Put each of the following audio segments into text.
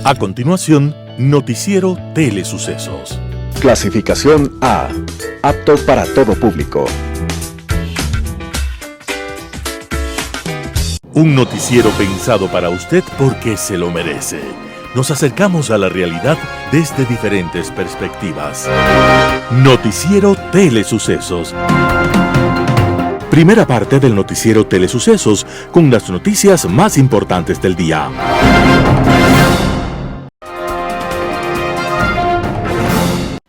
A continuación, Noticiero Telesucesos. Clasificación A. Apto para todo público. Un noticiero pensado para usted porque se lo merece. Nos acercamos a la realidad desde diferentes perspectivas. Noticiero Telesucesos. Primera parte del Noticiero Telesucesos con las noticias más importantes del día.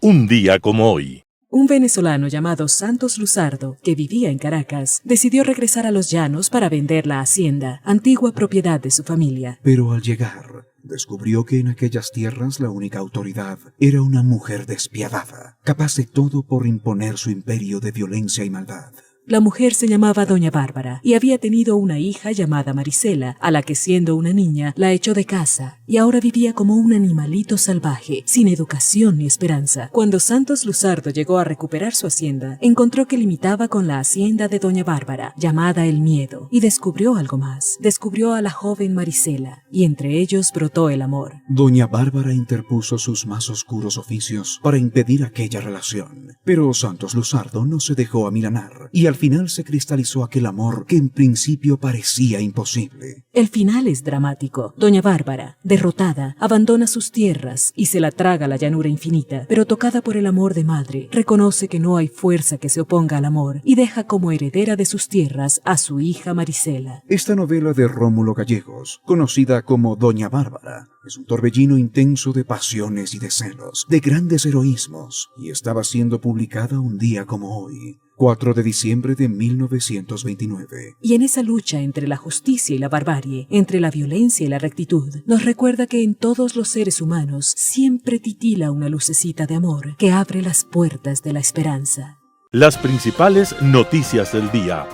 Un día como hoy. Un venezolano llamado Santos Luzardo, que vivía en Caracas, decidió regresar a los llanos para vender la hacienda, antigua propiedad de su familia. Pero al llegar, descubrió que en aquellas tierras la única autoridad era una mujer despiadada, capaz de todo por imponer su imperio de violencia y maldad. La mujer se llamaba Doña Bárbara y había tenido una hija llamada Marisela, a la que siendo una niña la echó de casa y ahora vivía como un animalito salvaje, sin educación ni esperanza. Cuando Santos Luzardo llegó a recuperar su hacienda, encontró que limitaba con la hacienda de Doña Bárbara, llamada El Miedo, y descubrió algo más. Descubrió a la joven Marisela y entre ellos brotó el amor. Doña Bárbara interpuso sus más oscuros oficios para impedir aquella relación, pero Santos Luzardo no se dejó amilanar y al final se cristalizó aquel amor que en principio parecía imposible. El final es dramático. Doña Bárbara, derrotada, abandona sus tierras y se la traga la llanura infinita, pero tocada por el amor de madre, reconoce que no hay fuerza que se oponga al amor y deja como heredera de sus tierras a su hija Marisela. Esta novela de Rómulo Gallegos, conocida como Doña Bárbara, es un torbellino intenso de pasiones y de celos, de grandes heroísmos, y estaba siendo publicada un día como hoy, 4 de diciembre de 1929. Y en esa lucha entre la justicia y la barbarie, entre la violencia y la rectitud, nos recuerda que en todos los seres humanos siempre titila una lucecita de amor que abre las puertas de la esperanza. Las principales noticias del día.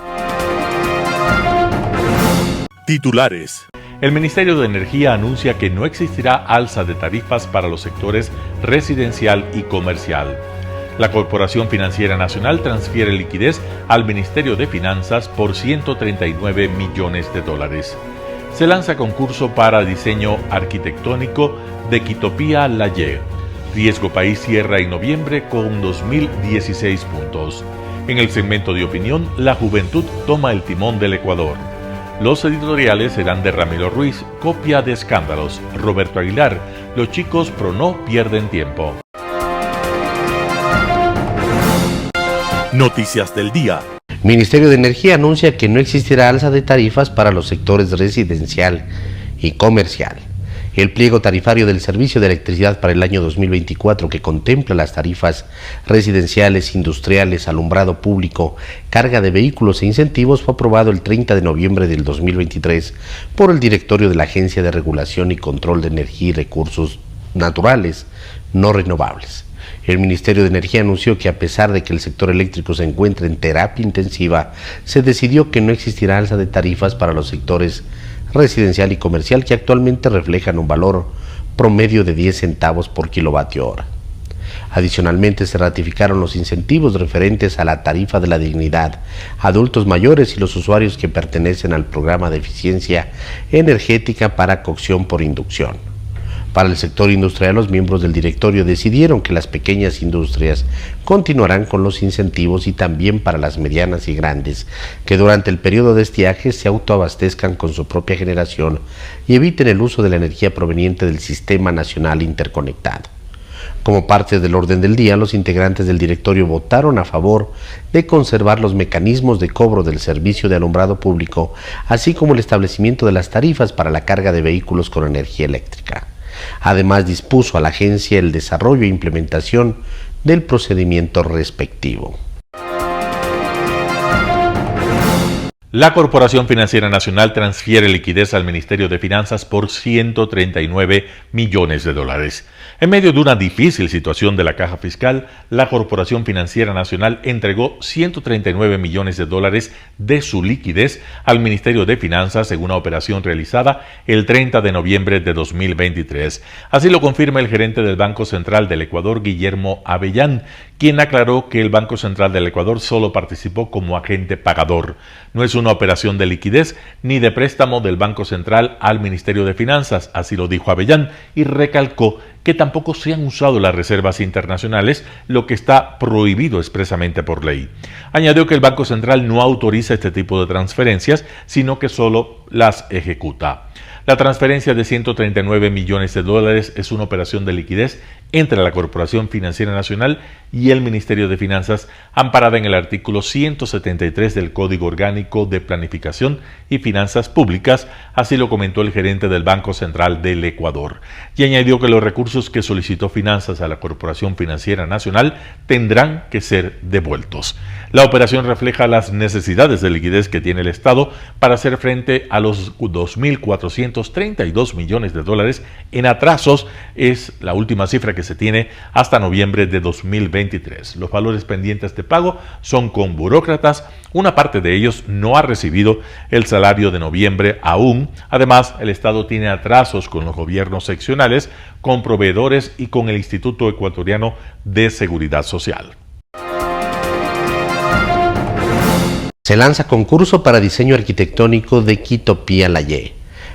Titulares. El Ministerio de Energía anuncia que no existirá alza de tarifas para los sectores residencial y comercial. La Corporación Financiera Nacional transfiere liquidez al Ministerio de Finanzas por $139 millones. Se lanza concurso para diseño arquitectónico de Quitopía Layer. Riesgo País cierra en noviembre con 2.016 puntos. En el segmento de opinión, la juventud toma el timón del Ecuador. Los editoriales serán de Ramiro Ruiz, Copia de Escándalos, Roberto Aguilar, Los chicos pro no pierden tiempo. Noticias del día. Ministerio de Energía anuncia que no existirá alza de tarifas para los sectores residencial y comercial. El pliego tarifario del servicio de electricidad para el año 2024, que contempla las tarifas residenciales, industriales, alumbrado público, carga de vehículos e incentivos, fue aprobado el 30 de noviembre del 2023 por el directorio de la Agencia de Regulación y Control de Energía y Recursos Naturales No Renovables. El Ministerio de Energía anunció que a pesar de que el sector eléctrico se encuentra en terapia intensiva, se decidió que no existirá alza de tarifas para los sectores residencial y comercial, que actualmente reflejan un valor promedio de 10 centavos por kilovatio hora. Adicionalmente, se ratificaron los incentivos referentes a la tarifa de la dignidad, adultos mayores y los usuarios que pertenecen al programa de eficiencia energética para cocción por inducción. Para el sector industrial, los miembros del directorio decidieron que las pequeñas industrias continuarán con los incentivos y también para las medianas y grandes, que durante el periodo de estiaje se autoabastezcan con su propia generación y eviten el uso de la energía proveniente del Sistema Nacional Interconectado. Como parte del orden del día, los integrantes del directorio votaron a favor de conservar los mecanismos de cobro del servicio de alumbrado público, así como el establecimiento de las tarifas para la carga de vehículos con energía eléctrica. Además, dispuso a la agencia el desarrollo e implementación del procedimiento respectivo. La Corporación Financiera Nacional transfiere liquidez al Ministerio de Finanzas por $139 millones. En medio de una difícil situación de la caja fiscal, la Corporación Financiera Nacional entregó 139 millones de dólares de su liquidez al Ministerio de Finanzas en una operación realizada el 30 de noviembre de 2023. Así lo confirma el gerente del Banco Central del Ecuador, Guillermo Avellán, quien aclaró que el Banco Central del Ecuador solo participó como agente pagador. No es una operación de liquidez ni de préstamo del Banco Central al Ministerio de Finanzas, así lo dijo Avellán, y recalcó que tampoco se han usado las reservas internacionales, lo que está prohibido expresamente por ley. Añadió que el Banco Central no autoriza este tipo de transferencias, sino que solo las ejecuta. La transferencia de 139 millones de dólares es una operación de liquidez entre la Corporación Financiera Nacional y el Ministerio de Finanzas, amparada en el artículo 173 del Código Orgánico de Planificación y Finanzas Públicas, así lo comentó el gerente del Banco Central del Ecuador. Y añadió que los recursos que solicitó Finanzas a la Corporación Financiera Nacional tendrán que ser devueltos. La operación refleja las necesidades de liquidez que tiene el Estado para hacer frente a los 2.432 millones de dólares en atrasos. Es la última cifra que se tiene hasta noviembre de 2023. Los valores pendientes de pago son con burócratas. Una parte de ellos no ha recibido el salario de noviembre aún. Además, el Estado tiene atrasos con los gobiernos seccionales, con proveedores y con el Instituto Ecuatoriano de Seguridad Social. Se lanza concurso para diseño arquitectónico de Quitopía Layé.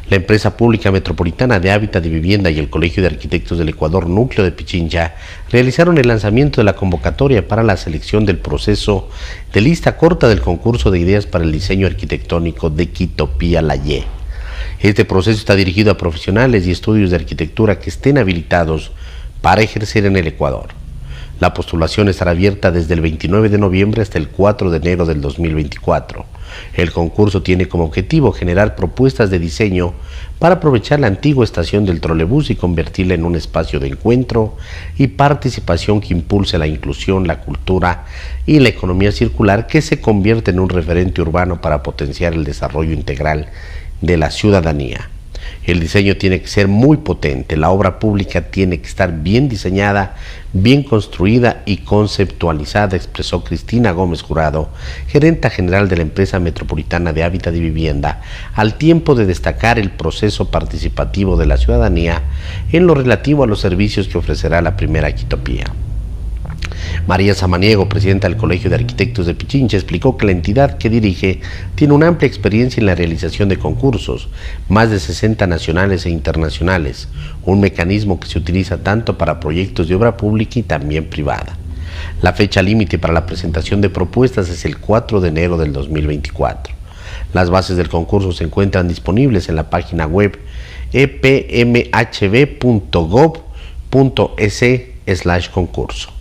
La empresa pública metropolitana de Hábitat y Vivienda y el Colegio de Arquitectos del Ecuador, Núcleo de Pichincha, realizaron el lanzamiento de la convocatoria para la selección del proceso de lista corta del concurso de ideas para el diseño arquitectónico de Quitopía Layé. Este proceso está dirigido a profesionales y estudios de arquitectura que estén habilitados para ejercer en el Ecuador. La postulación estará abierta desde el 29 de noviembre hasta el 4 de enero del 2024. El concurso tiene como objetivo generar propuestas de diseño para aprovechar la antigua estación del trolebús y convertirla en un espacio de encuentro y participación que impulse la inclusión, la cultura y la economía circular, que se convierte en un referente urbano para potenciar el desarrollo integral de la ciudadanía. El diseño tiene que ser muy potente, la obra pública tiene que estar bien diseñada, bien construida y conceptualizada, expresó Cristina Gómez Jurado, gerenta general de la empresa metropolitana de Hábitat y Vivienda, al tiempo de destacar el proceso participativo de la ciudadanía en lo relativo a los servicios que ofrecerá la primera Quitopía. María Samaniego, presidenta del Colegio de Arquitectos de Pichincha, explicó que la entidad que dirige tiene una amplia experiencia en la realización de concursos, más de 60 nacionales e internacionales, un mecanismo que se utiliza tanto para proyectos de obra pública y también privada. La fecha límite para la presentación de propuestas es el 4 de enero del 2024. Las bases del concurso se encuentran disponibles en la página web epmhb.gov.es/concurso.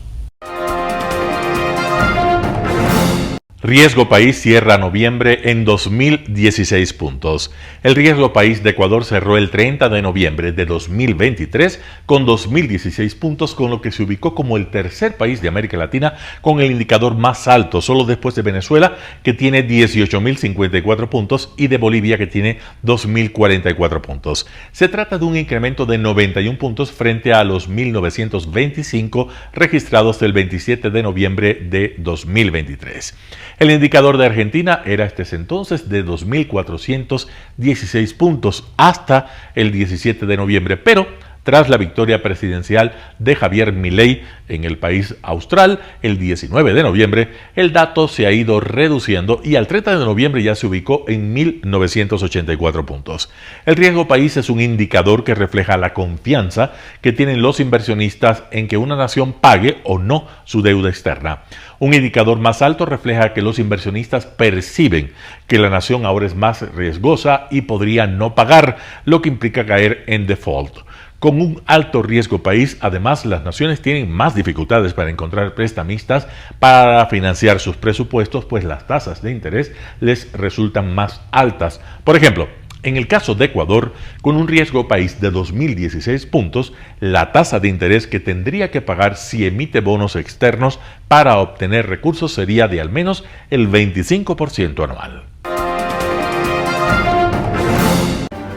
Riesgo País cierra noviembre en 2016 puntos. El Riesgo País de Ecuador cerró el 30 de noviembre de 2023 con 2016 puntos, con lo que se ubicó como el tercer país de América Latina con el indicador más alto, solo después de Venezuela, que tiene 18.054 puntos, y de Bolivia, que tiene 2.044 puntos. Se trata de un incremento de 91 puntos frente a los 1.925 registrados el 27 de noviembre de 2023. El indicador de Argentina era hasta ese entonces de 2.416 puntos hasta el 17 de noviembre, pero tras la victoria presidencial de Javier Milei en el país austral el 19 de noviembre, el dato se ha ido reduciendo y al 30 de noviembre ya se ubicó en 1.984 puntos. El Riesgo País es un indicador que refleja la confianza que tienen los inversionistas en que una nación pague o no su deuda externa. Un indicador más alto refleja que los inversionistas perciben que la nación ahora es más riesgosa y podría no pagar, lo que implica caer en default. Con un alto riesgo país, además, las naciones tienen más dificultades para encontrar prestamistas para financiar sus presupuestos, pues las tasas de interés les resultan más altas. Por ejemplo, en el caso de Ecuador, con un riesgo país de 2.016 puntos, la tasa de interés que tendría que pagar si emite bonos externos para obtener recursos sería de al menos el 25% anual.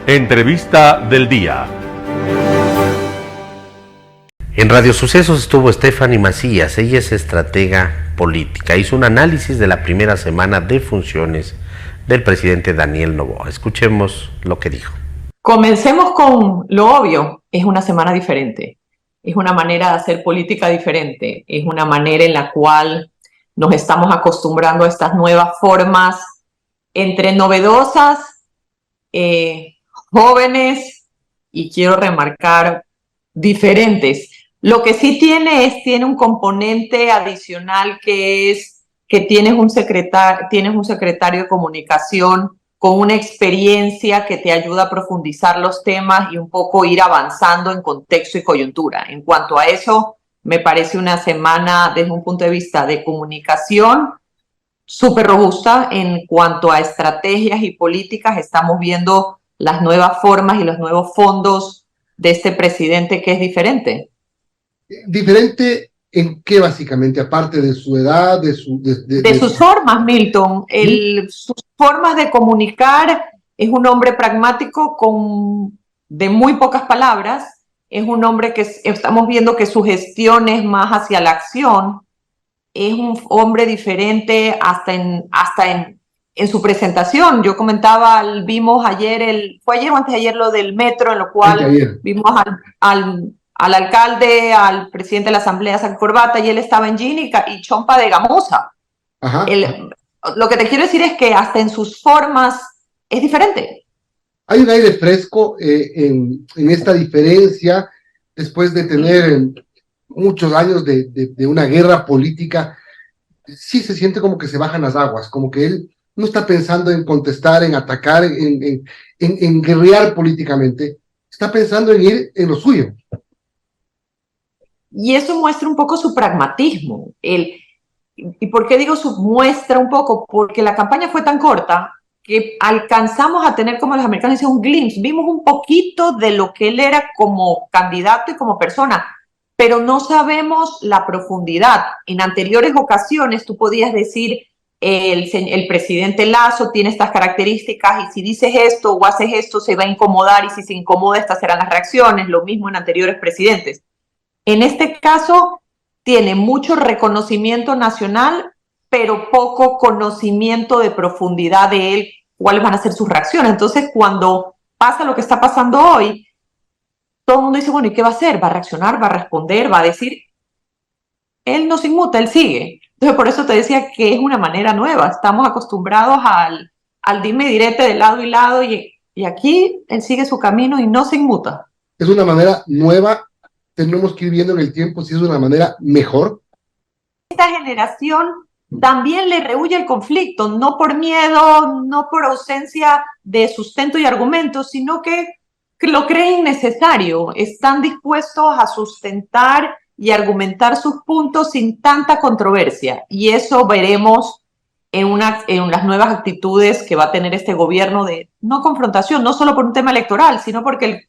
Entrevista del día. En Radio Sucesos estuvo Stephanie Macías, ella es estratega política, hizo un análisis de la primera semana de funciones del presidente Daniel Noboa. Escuchemos lo que dijo. Comencemos con lo obvio, es una semana diferente, es una manera de hacer política diferente, es una manera en la cual nos estamos acostumbrando a estas nuevas formas entre novedosas, jóvenes y quiero remarcar diferentes. Lo que sí tiene un componente adicional que es que tienes un secretario de comunicación con una experiencia que te ayuda a profundizar los temas y un poco ir avanzando en contexto y coyuntura. En cuanto a eso, me parece una semana desde un punto de vista de comunicación súper robusta. En cuanto a estrategias y políticas, estamos viendo las nuevas formas y los nuevos fondos de este presidente que es diferente. ¿Diferente en qué básicamente? Aparte de su edad, de sus formas, Milton. Sus formas de comunicar. Es un hombre pragmático de muy pocas palabras. Es un hombre que estamos viendo que su gestión es más hacia la acción. Es un hombre diferente hasta en su presentación. Yo comentaba, vimos fue ayer o antes de ayer lo del metro, en lo cual vimos al alcalde, al presidente de la asamblea, San Corbata, y él estaba en jean y chompa de gamuza. Ajá. Lo que te quiero decir es que hasta en sus formas es diferente. Hay un aire fresco en esta diferencia, después de tener muchos años de una guerra política. Sí se siente como que se bajan las aguas, como que él no está pensando en contestar, en atacar, en guerrear políticamente, está pensando en ir en lo suyo. Y eso muestra un poco su pragmatismo. ¿Y por qué digo muestra un poco? Porque la campaña fue tan corta que alcanzamos a tener, como los americanos dicen, un glimpse. Vimos un poquito de lo que él era como candidato y como persona, pero no sabemos la profundidad. En anteriores ocasiones tú podías decir, el presidente Lasso tiene estas características y si dices esto o haces esto se va a incomodar y si se incomoda estas serán las reacciones. Lo mismo en anteriores presidentes. En este caso tiene mucho reconocimiento nacional, pero poco conocimiento de profundidad de él, cuáles van a ser sus reacciones. Entonces, cuando pasa lo que está pasando hoy, todo el mundo dice, bueno, ¿y qué va a hacer? ¿Va a reaccionar? ¿Va a responder? ¿Va a decir? Él no se inmuta, él sigue. Entonces, por eso te decía que es una manera nueva. Estamos acostumbrados al dime y direte de lado y lado, y aquí él sigue su camino y no se inmuta. Es una manera nueva. Tenemos que ir viendo en el tiempo si es una manera mejor. Esta generación también le rehúye el conflicto, no por miedo, no por ausencia de sustento y argumentos, sino que lo creen necesario. Están dispuestos a sustentar y argumentar sus puntos sin tanta controversia. Y eso veremos en las nuevas actitudes que va a tener este gobierno de no confrontación, no solo por un tema electoral, sino porque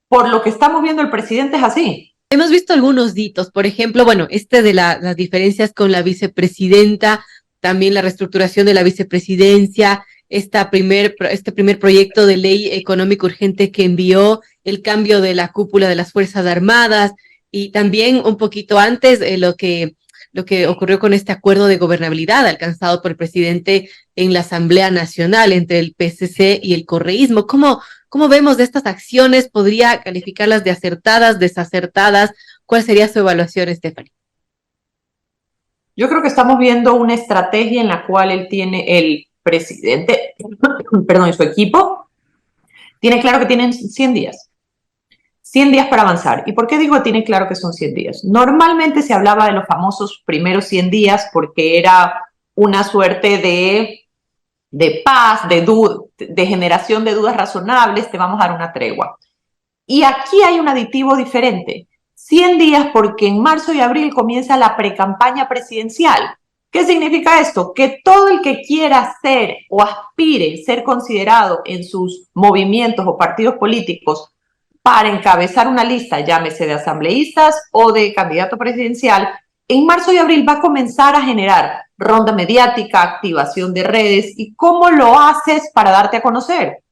por lo que estamos viendo el presidente es así. Hemos visto algunos ditos, por ejemplo, bueno, de las diferencias con la vicepresidenta, también la reestructuración de la vicepresidencia, este primer proyecto de ley económico urgente que envió, el cambio de la cúpula de las Fuerzas Armadas y también un poquito antes lo que ocurrió con este acuerdo de gobernabilidad alcanzado por el presidente en la Asamblea Nacional entre el PSC y el correísmo. ¿Cómo vemos de estas acciones? ¿Podría calificarlas de acertadas, desacertadas? ¿Cuál sería su evaluación, Stephanie? Yo creo que estamos viendo una estrategia en la cual el presidente, y su equipo, tiene claro que tienen 100 días. 100 días para avanzar. ¿Y por qué digo que tiene claro que son 100 días? Normalmente se hablaba de los famosos primeros 100 días porque era una suerte de paz, de generación de dudas razonables, te vamos a dar una tregua. Y aquí hay un aditivo diferente. 100 días porque en marzo y abril comienza la precampaña presidencial. ¿Qué significa esto? Que todo el que quiera ser o aspire ser considerado en sus movimientos o partidos políticos para encabezar una lista, llámese de asambleístas o de candidato presidencial, en marzo y abril va a comenzar a generar ronda mediática, activación de redes. ¿Y cómo lo haces para darte a conocer?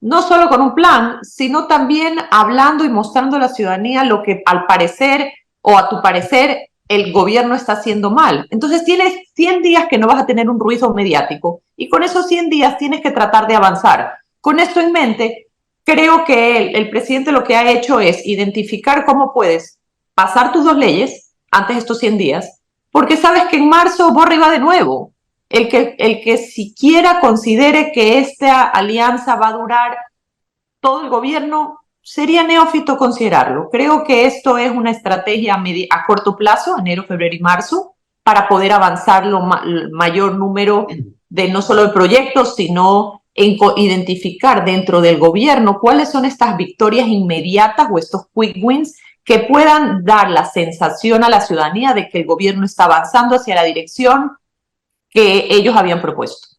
no solo con un plan, sino también hablando y mostrando a la ciudadanía lo que al parecer o a tu parecer el gobierno está haciendo mal. Entonces tienes 100 días que no vas a tener un ruido mediático y con esos 100 días tienes que tratar de avanzar. Con esto en mente, creo que el presidente lo que ha hecho es identificar cómo puedes pasar tus 2 leyes antes de estos 100 días, porque sabes que en marzo borra y va de nuevo. El que siquiera considere que esta alianza va a durar todo el gobierno, sería neófito considerarlo. Creo que esto es una estrategia a corto plazo, enero, febrero y marzo, para poder avanzar el mayor número de no solo de proyectos, sino en identificar dentro del gobierno cuáles son estas victorias inmediatas o estos quick wins que puedan dar la sensación a la ciudadanía de que el gobierno está avanzando hacia la dirección que ellos habían propuesto.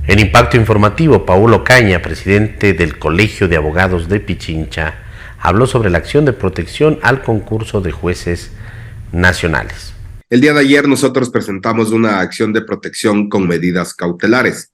En Impacto Informativo, Paulo Caña, presidente del Colegio de Abogados de Pichincha, habló sobre la acción de protección al concurso de jueces nacionales. El día de ayer nosotros presentamos una acción de protección con medidas cautelares.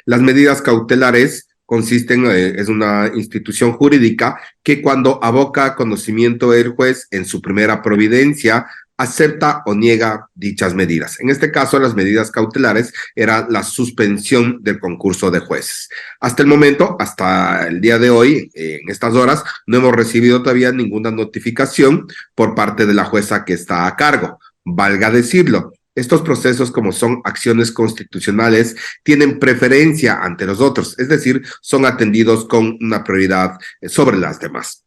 Las medidas cautelares consisten, es una institución jurídica que cuando aboca conocimiento del juez en su primera providencia, acepta o niega dichas medidas. En este caso, las medidas cautelares era la suspensión del concurso de jueces. Hasta el momento, hasta el día de hoy, en estas horas, no hemos recibido todavía ninguna notificación por parte de la jueza que está a cargo. Valga decirlo, estos procesos, como son acciones constitucionales, tienen preferencia ante los otros, es decir, son atendidos con una prioridad sobre las demás.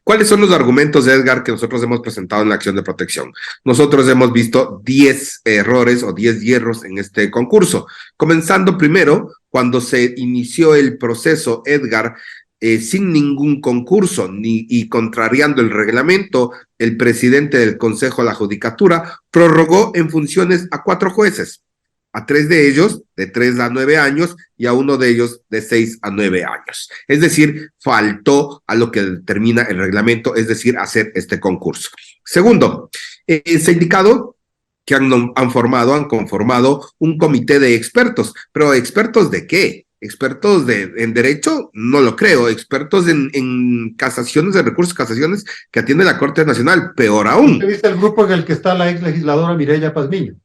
¿Cuáles son los argumentos, Edgar, que nosotros hemos presentado en la acción de protección? Nosotros hemos visto 10 errores o 10 hierros en este concurso. Comenzando primero, cuando se inició el proceso, Edgar, sin ningún concurso y contrariando el reglamento, el presidente del Consejo de la Judicatura prorrogó en funciones a 4 jueces. A 3 de ellos de 3 a 9 años y a 1 de ellos de 6 a 9 años. Es decir, faltó a lo que determina el reglamento, es decir, hacer este concurso. Segundo, se ha indicado que han conformado un comité de expertos, pero ¿expertos de qué? ¿Expertos en derecho? No lo creo. ¿Expertos en casaciones, de recursos casaciones que atiende la Corte Nacional? Peor aún. ¿Viste el grupo en el que está la ex legisladora Mireya Pazmiño?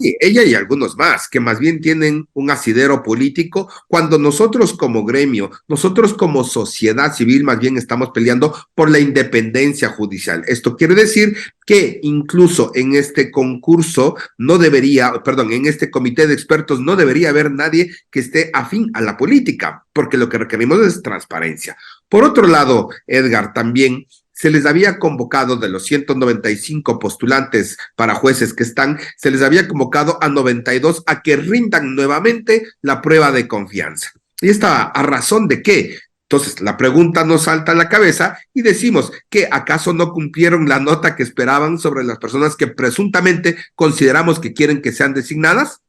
Sí, ella y algunos más, que más bien tienen un asidero político, cuando nosotros como gremio, nosotros como sociedad civil, más bien estamos peleando por la independencia judicial. Esto quiere decir que incluso en este concurso en este comité de expertos no debería haber nadie que esté afín a la política, porque lo que requerimos es transparencia. Por otro lado, Edgar, también se les había convocado de los 195 postulantes para jueces que están, se les había convocado a 92 a que rindan nuevamente la prueba de confianza. ¿Y esta a razón de qué? Entonces, la pregunta nos salta a la cabeza y decimos que ¿acaso no cumplieron la nota que esperaban sobre las personas que presuntamente consideramos que quieren que sean designadas?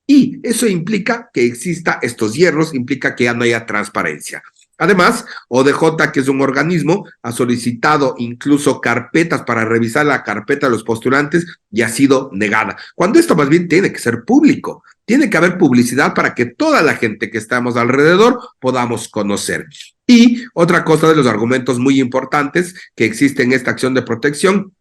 Y eso implica que exista estos hierros, implica que ya no haya transparencia. Además, ODJ, que es un organismo, ha solicitado incluso carpetas para revisar la carpeta de los postulantes y ha sido negada. Cuando esto más bien tiene que ser público, tiene que haber publicidad para que toda la gente que estamos alrededor podamos conocer. Y otra cosa de los argumentos muy importantes que existe en esta acción de protección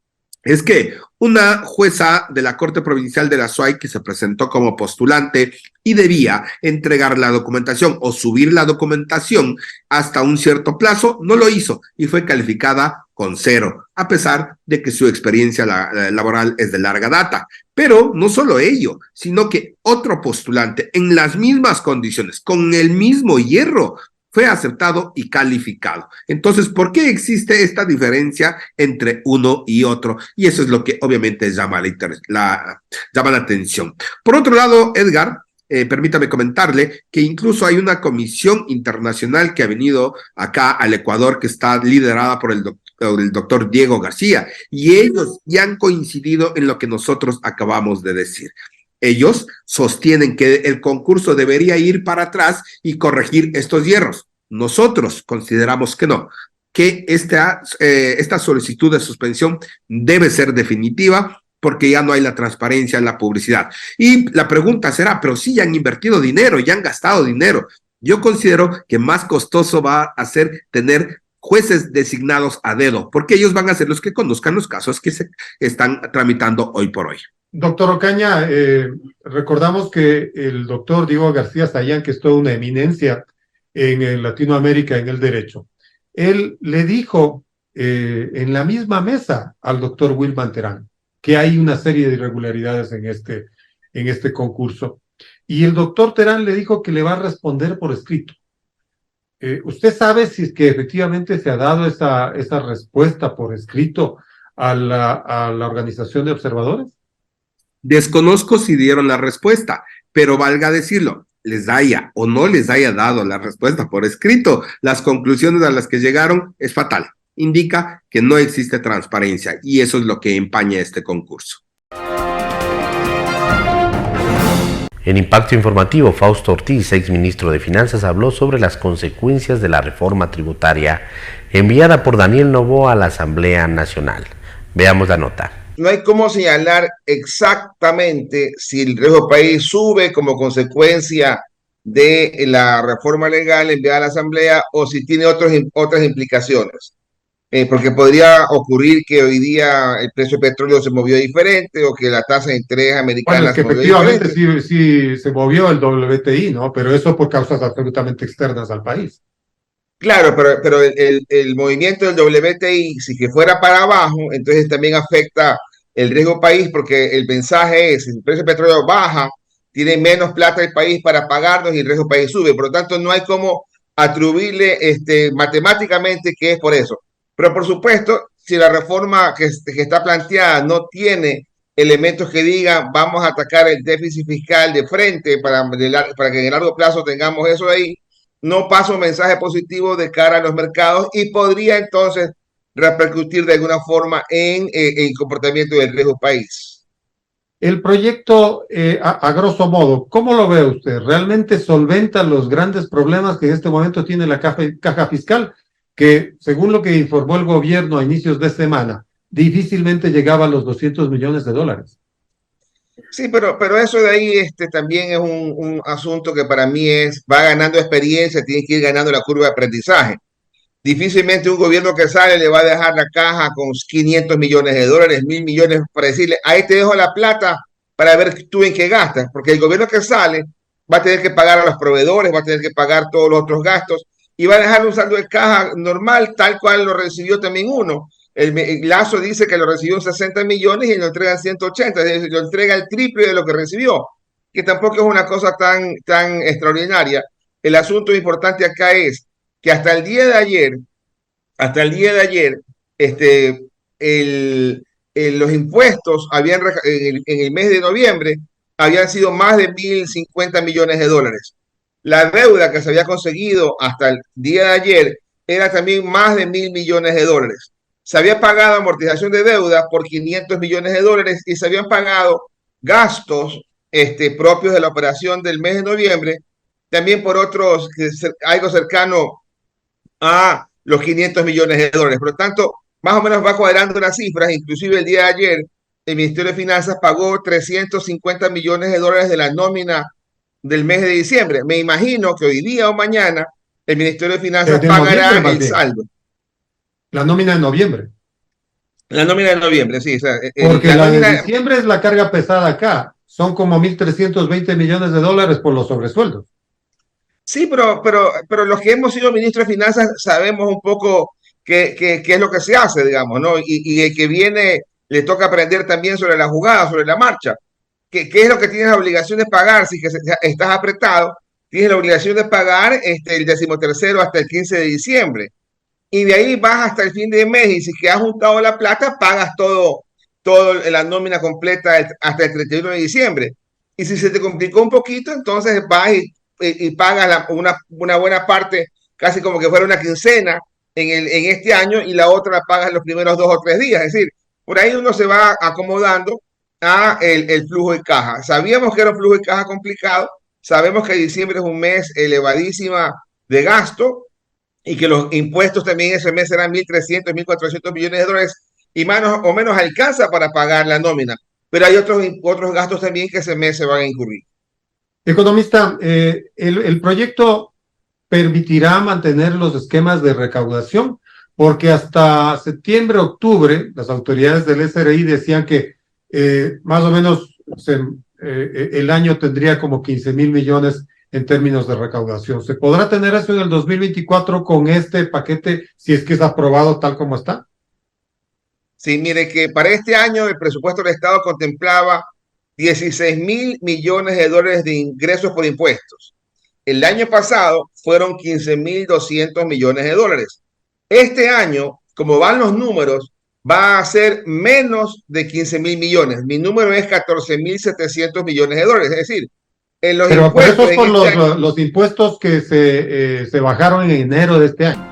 es que una jueza de la Corte Provincial de la SUAY que se presentó como postulante y debía entregar la documentación o subir la documentación hasta un cierto plazo, no lo hizo y fue calificada con 0, a pesar de que su experiencia laboral es de larga data. Pero no solo ello, sino que otro postulante en las mismas condiciones, con el mismo hierro, fue aceptado y calificado. Entonces, ¿por qué existe esta diferencia entre uno y otro? Y eso es lo que obviamente llama la atención. Por otro lado, Edgar, permítame comentarle que incluso hay una comisión internacional que ha venido acá al Ecuador que está liderada por el doctor Diego García, y ellos ya han coincidido en lo que nosotros acabamos de decir. Ellos sostienen que el concurso debería ir para atrás y corregir estos hierros. Nosotros consideramos que no, que esta solicitud de suspensión debe ser definitiva porque ya no hay la transparencia en la publicidad. Y la pregunta será, pero sí, ya han invertido dinero, ya han gastado dinero. Yo considero que más costoso va a ser tener jueces designados a dedo, porque ellos van a ser los que conozcan los casos que se están tramitando hoy por hoy. Doctor Ocaña, recordamos que el doctor Diego García Sayán, que es toda una eminencia en Latinoamérica en el derecho, él le dijo en la misma mesa al doctor Wilman Terán que hay una serie de irregularidades en este concurso. Y el doctor Terán le dijo que le va a responder por escrito. ¿Usted sabe si es que efectivamente se ha dado esa respuesta por escrito a la organización de observadores? Desconozco si dieron la respuesta, pero valga decirlo, les haya o no les haya dado la respuesta por escrito, las conclusiones a las que llegaron es fatal. Indica que no existe transparencia y eso es lo que empaña este concurso. En Impacto Informativo, Fausto Ortiz, exministro de Finanzas, habló sobre las consecuencias de la reforma tributaria enviada por Daniel Noboa a la Asamblea Nacional. Veamos la nota. No hay cómo señalar exactamente si el riesgo país sube como consecuencia de la reforma legal enviada a la Asamblea o si tiene otras implicaciones. Porque podría ocurrir que hoy día el precio del petróleo se movió diferente o que la tasa de interés americana se movió diferente. Efectivamente sí se movió el WTI, ¿no? Pero eso por causas absolutamente externas al país. Claro, pero el movimiento del WTI, si que fuera para abajo, entonces también afecta el riesgo país, porque el mensaje es, si el precio del petróleo baja, tiene menos plata el país para pagarnos y el riesgo país sube. Por lo tanto, no hay cómo atribuirle matemáticamente que es por eso. Pero por supuesto, si la reforma que está planteada no tiene elementos que digan vamos a atacar el déficit fiscal de frente para que en el largo plazo tengamos eso ahí, no pasa un mensaje positivo de cara a los mercados y podría entonces repercutir de alguna forma en el comportamiento del riesgo país. El proyecto, a grosso modo, ¿cómo lo ve usted? ¿Realmente solventa los grandes problemas que en este momento tiene la caja fiscal? Que, según lo que informó el gobierno a inicios de semana, difícilmente llegaba a los 200 millones de dólares. Sí, pero eso de ahí también es un asunto que para mí va ganando experiencia, tiene que ir ganando la curva de aprendizaje. Difícilmente un gobierno que sale le va a dejar la caja con 500 millones de dólares, 1.000 millones para decirle, ahí te dejo la plata para ver tú en qué gastas, porque el gobierno que sale va a tener que pagar a los proveedores, va a tener que pagar todos los otros gastos y va a dejar un saldo de caja normal, tal cual lo recibió también uno. El Lazo dice que lo recibió 60 millones y lo entregan 180, es decir, lo entrega el triple de lo que recibió, que tampoco es una cosa tan extraordinaria. El asunto importante acá es que hasta el día de ayer, los impuestos en el mes de noviembre habían sido más de 1.050 millones de dólares. La deuda que se había conseguido hasta el día de ayer era también más de 1.000 millones de dólares. Se había pagado amortización de deuda por 500 millones de dólares y se habían pagado gastos propios de la operación del mes de noviembre, también por otros, algo cercano a los 500 millones de dólares. Por lo tanto, más o menos va cuadrando las cifras. Inclusive el día de ayer, el Ministerio de Finanzas pagó 350 millones de dólares de la nómina del mes de diciembre. Me imagino que hoy día o mañana el Ministerio de Finanzas pagará el saldo. La nómina de noviembre. La nómina de noviembre, sí. O sea, porque la de diciembre es la carga pesada acá. Son como 1.320 millones de dólares por los sobresueldos. Sí, pero los que hemos sido ministros de Finanzas sabemos un poco qué es lo que se hace, digamos, ¿no? Y el que viene le toca aprender también sobre la jugada, sobre la marcha. ¿Qué es lo que tienes la obligación de pagar? Si estás apretado, tienes la obligación de pagar el 13º hasta el 15 de diciembre. Y de ahí vas hasta el fin de mes y si que has juntado la plata, pagas todo la nómina completa hasta el 31 de diciembre. Y si se te complicó un poquito, entonces vas y pagas una buena parte, casi como que fuera una quincena en este año y la otra la pagas los primeros 2 o 3 días. Es decir, por ahí uno se va acomodando a el flujo de caja. Sabíamos que era un flujo de caja complicado, sabemos que diciembre es un mes elevadísima de gasto, y que los impuestos también ese mes serán 1.300, 1.400 millones de dólares y más o menos alcanza para pagar la nómina. pero hay otros gastos también que ese mes se van a incurrir. Economista, el proyecto permitirá mantener los esquemas de recaudación, porque hasta septiembre, octubre, las autoridades del SRI decían que más o menos el año tendría como 15,000 millones en términos de recaudación. ¿Se podrá tener eso en el 2024 con este paquete, si es que es aprobado tal como está? Sí, mire que para este año el presupuesto del Estado contemplaba 16,000 millones de dólares de ingresos por impuestos. El año pasado fueron 15,200 millones de dólares. Este año, como van los números, va a ser menos de 15,000 millones. Mi número es 14,700 millones de dólares. Es decir, en los pero impuestos... Pero eso es por los impuestos que se bajaron en enero de este año.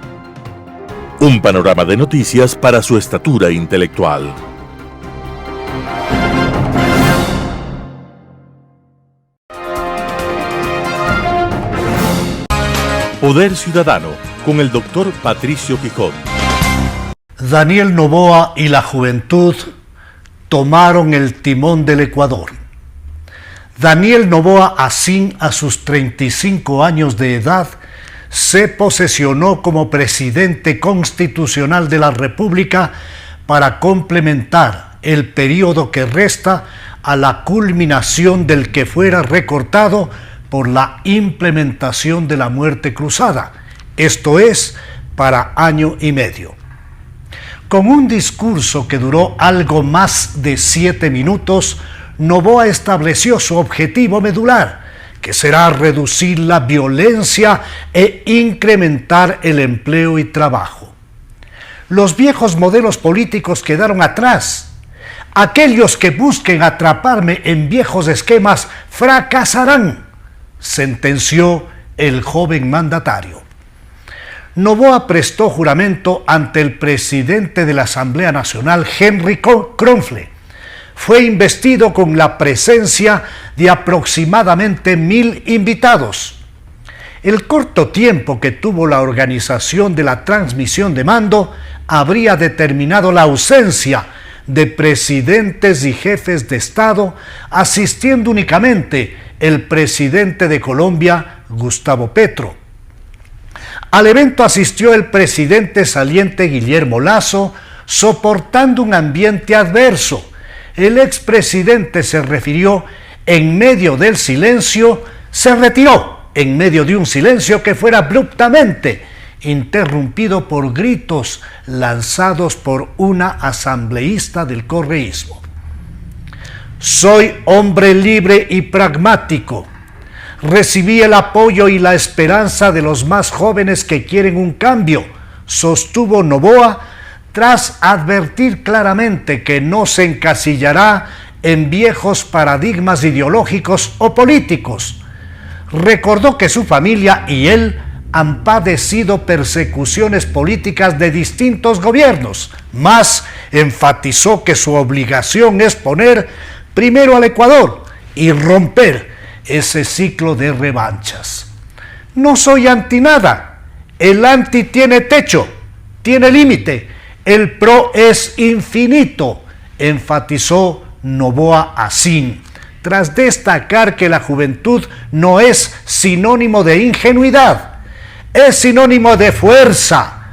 Un panorama de noticias para su estatura intelectual. Poder Ciudadano, con el doctor Patricio Quijón. Daniel Noboa y la juventud tomaron el timón del Ecuador. Daniel Noboa Asín, a sus 35 años de edad, se posesionó como presidente constitucional de la República para complementar el periodo que resta a la culminación del que fuera recortado por la implementación de la muerte cruzada, esto es, para año y medio. Con un discurso que duró algo más de 7 minutos, Noboa estableció su objetivo medular, que será reducir la violencia e incrementar el empleo y trabajo. Los viejos modelos políticos quedaron atrás. Aquellos que busquen atraparme en viejos esquemas fracasarán, sentenció el joven mandatario. Noboa prestó juramento ante el presidente de la Asamblea Nacional, Henry Kronfle. Fue investido con la presencia de aproximadamente 1,000 invitados. El corto tiempo que tuvo la organización de la transmisión de mando habría determinado la ausencia de presidentes y jefes de Estado, asistiendo únicamente el presidente de Colombia, Gustavo Petro. Al evento asistió el presidente saliente Guillermo Lasso, soportando un ambiente adverso. El expresidente se refirió en medio del silencio, se retiró en medio de un silencio que fuera abruptamente interrumpido por gritos lanzados por una asambleísta del correísmo. Soy hombre libre y pragmático. Recibí el apoyo y la esperanza de los más jóvenes que quieren un cambio, sostuvo Noboa, tras advertir claramente que no se encasillará en viejos paradigmas ideológicos o políticos. Recordó que su familia y él han padecido persecuciones políticas de distintos gobiernos, mas enfatizó que su obligación es poner primero al Ecuador y romper ese ciclo de revanchas. No soy anti nada, el anti tiene techo, tiene límite, el pro es infinito, enfatizó Noboa Asín, tras destacar que la juventud no es sinónimo de ingenuidad, es sinónimo de fuerza.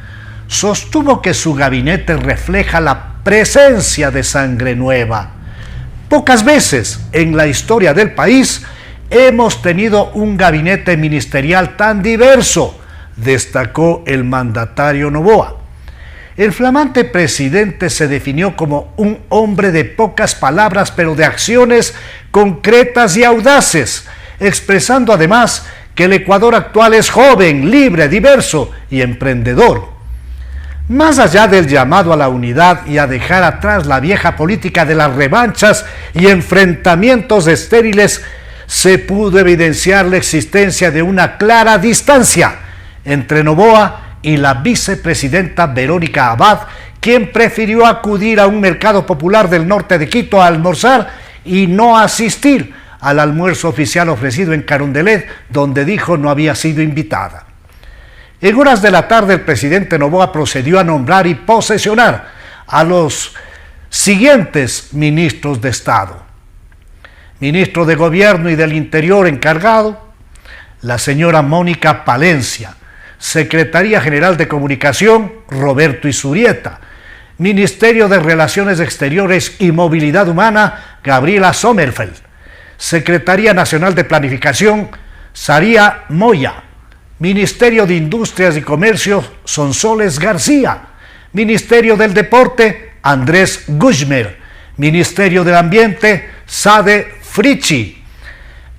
Sostuvo que su gabinete refleja la presencia de sangre nueva. Pocas veces en la historia del país hemos tenido un gabinete ministerial tan diverso, destacó el mandatario Noboa. El flamante presidente se definió como un hombre de pocas palabras, pero de acciones concretas y audaces, expresando además que el Ecuador actual es joven, libre, diverso y emprendedor. Más allá del llamado a la unidad y a dejar atrás la vieja política de las revanchas y enfrentamientos estériles, se pudo evidenciar la existencia de una clara distancia entre Noboa y la vicepresidenta Verónica Abad, quien prefirió acudir a un mercado popular del norte de Quito a almorzar y no asistir al almuerzo oficial ofrecido en Carondelet, donde dijo no había sido invitada. En horas de la tarde, el presidente Noboa procedió a nombrar y posesionar a los siguientes ministros de Estado. Ministro de Gobierno y del Interior encargado, la señora Mónica Palencia. Secretaría General de Comunicación, Roberto Izurieta. Ministerio de Relaciones Exteriores y Movilidad Humana, Gabriela Sommerfeld. Secretaría Nacional de Planificación, Saría Moya. Ministerio de Industrias y Comercio, Sonsoles García. Ministerio del Deporte, Andrés Gushmer. Ministerio del Ambiente, Sade Frichi.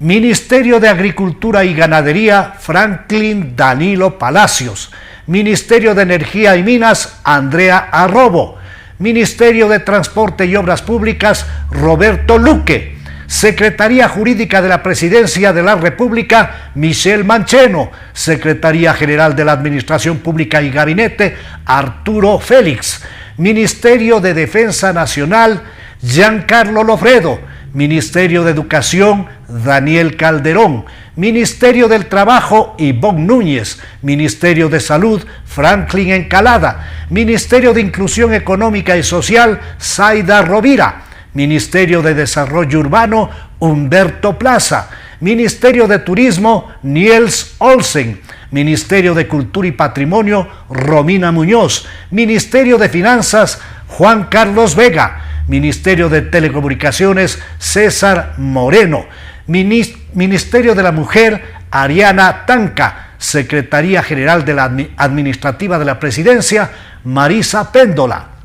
Ministerio de Agricultura y Ganadería, Franklin Danilo Palacios. Ministerio de Energía y Minas, Andrea Arrobo. Ministerio de Transporte y Obras Públicas, Roberto Luque. Secretaría Jurídica de la Presidencia de la República, Michelle Mancheno. Secretaría General de la Administración Pública y Gabinete, Arturo Félix. Ministerio de Defensa Nacional, Giancarlo Lofredo. Ministerio de Educación, Daniel Calderón. Ministerio del Trabajo, Ivonne Núñez. Ministerio de Salud, Franklin Encalada. Ministerio de Inclusión Económica y Social, Zaida Rovira. Ministerio de Desarrollo Urbano, Humberto Plaza. Ministerio de Turismo, Niels Olsen. Ministerio de Cultura y Patrimonio, Romina Muñoz. Ministerio de Finanzas, Juan Carlos Vega. Ministerio de Telecomunicaciones, César Moreno. Ministerio de la Mujer, Ariana Tanca. Secretaría General de la Administrativa de la Presidencia, Marisa Péndola.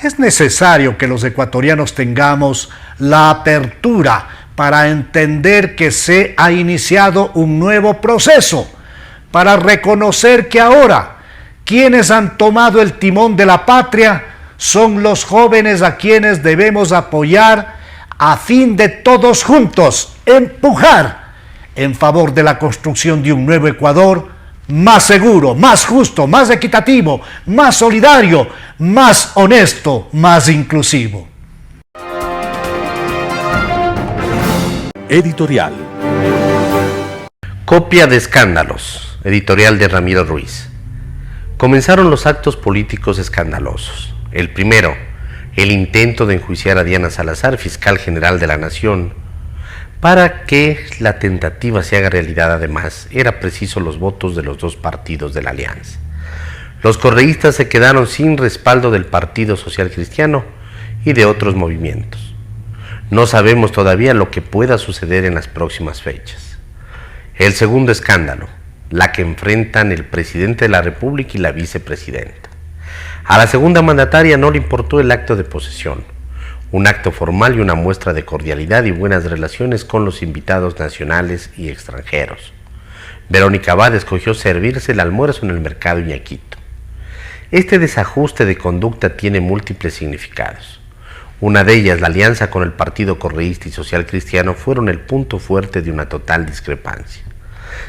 Es necesario que los ecuatorianos tengamos la apertura para entender que se ha iniciado un nuevo proceso, para reconocer que ahora quienes han tomado el timón de la patria son los jóvenes a quienes debemos apoyar a fin de todos juntos empujar en favor de la construcción de un nuevo Ecuador más seguro, más justo, más equitativo, más solidario, más honesto, más inclusivo. Editorial. Copia de escándalos. Editorial de Ramiro Ruiz. Comenzaron los actos políticos escandalosos. El primero, el intento de enjuiciar a Diana Salazar, fiscal general de la Nación. Para que la tentativa se haga realidad, además, era preciso los votos de los dos partidos de la alianza. Los correístas se quedaron sin respaldo del Partido Social Cristiano y de otros movimientos. No sabemos todavía lo que pueda suceder en las próximas fechas. El segundo escándalo, la que enfrentan el presidente de la República y la vicepresidenta. A la segunda mandataria no le importó el acto de posesión, un acto formal y una muestra de cordialidad y buenas relaciones con los invitados nacionales y extranjeros. Verónica Abad escogió servirse el almuerzo en el mercado Iñaquito. Este desajuste de conducta tiene múltiples significados. Una de ellas, la alianza con el Partido Correísta y Social Cristiano, fueron el punto fuerte de una total discrepancia.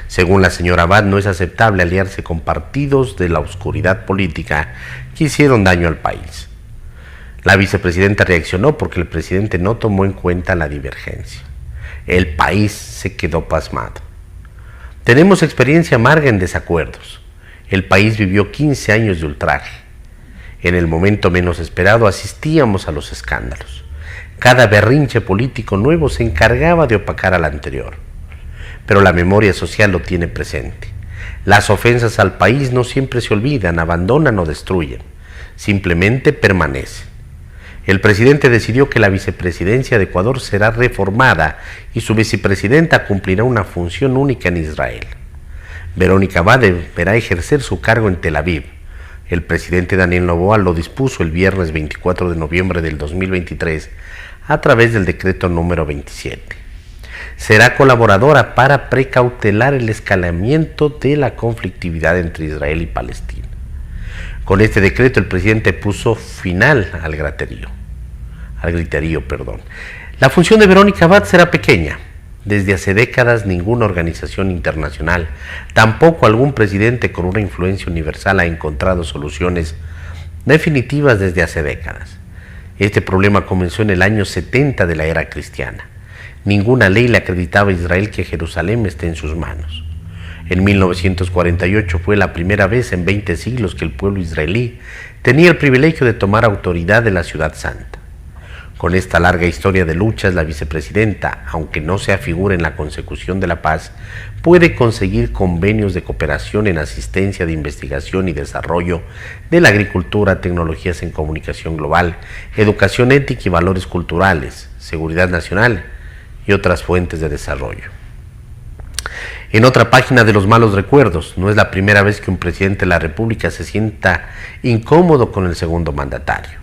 Según la señora Abad, no es aceptable aliarse con partidos de la oscuridad política que hicieron daño al país. La vicepresidenta reaccionó porque el presidente no tomó en cuenta la divergencia. El país se quedó pasmado. Tenemos experiencia amarga en desacuerdos. El país vivió 15 años de ultraje. En el momento menos esperado asistíamos a los escándalos. Cada berrinche político nuevo se encargaba de opacar al anterior. Pero la memoria social lo tiene presente. Las ofensas al país no siempre se olvidan, abandonan o destruyen. Simplemente permanecen. El presidente decidió que la vicepresidencia de Ecuador será reformada y su vicepresidenta cumplirá una función única en Israel. Verónica Abad deberá ejercer su cargo en Tel Aviv. El presidente Daniel Noboa lo dispuso el viernes 24 de noviembre del 2023 a través del decreto número 27. Será colaboradora para precautelar el escalamiento de la conflictividad entre Israel y Palestina. Con este decreto el presidente puso final al griterío. La función de Verónica Abad será pequeña. Desde hace décadas ninguna organización internacional, tampoco algún presidente con una influencia universal ha encontrado soluciones definitivas desde hace décadas. Este problema comenzó en el año 70 de la era cristiana. Ninguna ley le acreditaba a Israel que Jerusalén esté en sus manos. En 1948 fue la primera vez en 20 siglos que el pueblo israelí tenía el privilegio de tomar autoridad de la Ciudad Santa. Con esta larga historia de luchas, la vicepresidenta, aunque no se afigure en la consecución de la paz, puede conseguir convenios de cooperación en asistencia de investigación y desarrollo de la agricultura, tecnologías en comunicación global, educación ética y valores culturales, seguridad nacional y otras fuentes de desarrollo. En otra página de los malos recuerdos, no es la primera vez que un presidente de la República se sienta incómodo con el segundo mandatario.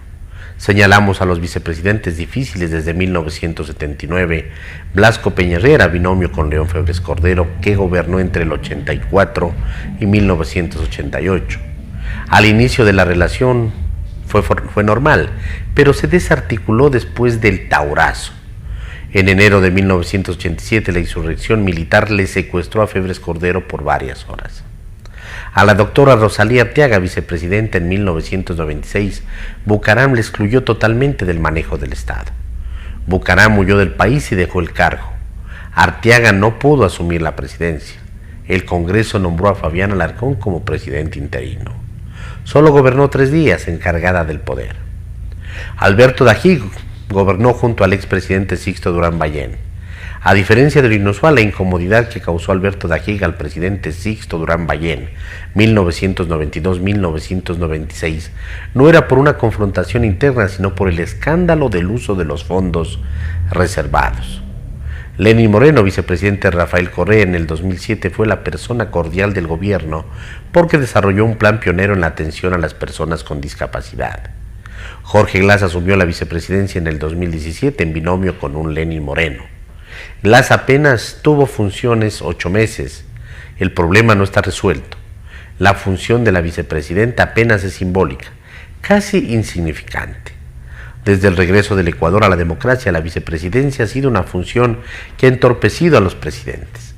Señalamos a los vicepresidentes difíciles desde 1979, Blasco Peña Herrera, binomio con León Febres Cordero, que gobernó entre el 84 y 1988. Al inicio de la relación fue normal, pero se desarticuló después del Taurazo. En enero de 1987, la insurrección militar le secuestró a Febres Cordero por varias horas. A la doctora Rosalía Arteaga, vicepresidenta en 1996, Bucaram le excluyó totalmente del manejo del Estado. Bucaram huyó del país y dejó el cargo. Arteaga no pudo asumir la presidencia. El Congreso nombró a Fabián Alarcón como presidente interino. Solo gobernó 3 días, encargada del poder. Alberto Dají gobernó junto al expresidente Sixto Durán Ballén. A diferencia de lo inusual, la incomodidad que causó Alberto Dají al presidente Sixto Durán Ballén, 1992-1996, no era por una confrontación interna, sino por el escándalo del uso de los fondos reservados. Lenín Moreno, vicepresidente de Rafael Correa en el 2007, fue la persona cordial del gobierno porque desarrolló un plan pionero en la atención a las personas con discapacidad. Jorge Glass asumió la vicepresidencia en el 2017 en binomio con un Lenín Moreno. Glass apenas tuvo funciones 8 meses. El problema no está resuelto. La función de la vicepresidenta apenas es simbólica, casi insignificante. Desde el regreso del Ecuador a la democracia, la vicepresidencia ha sido una función que ha entorpecido a los presidentes.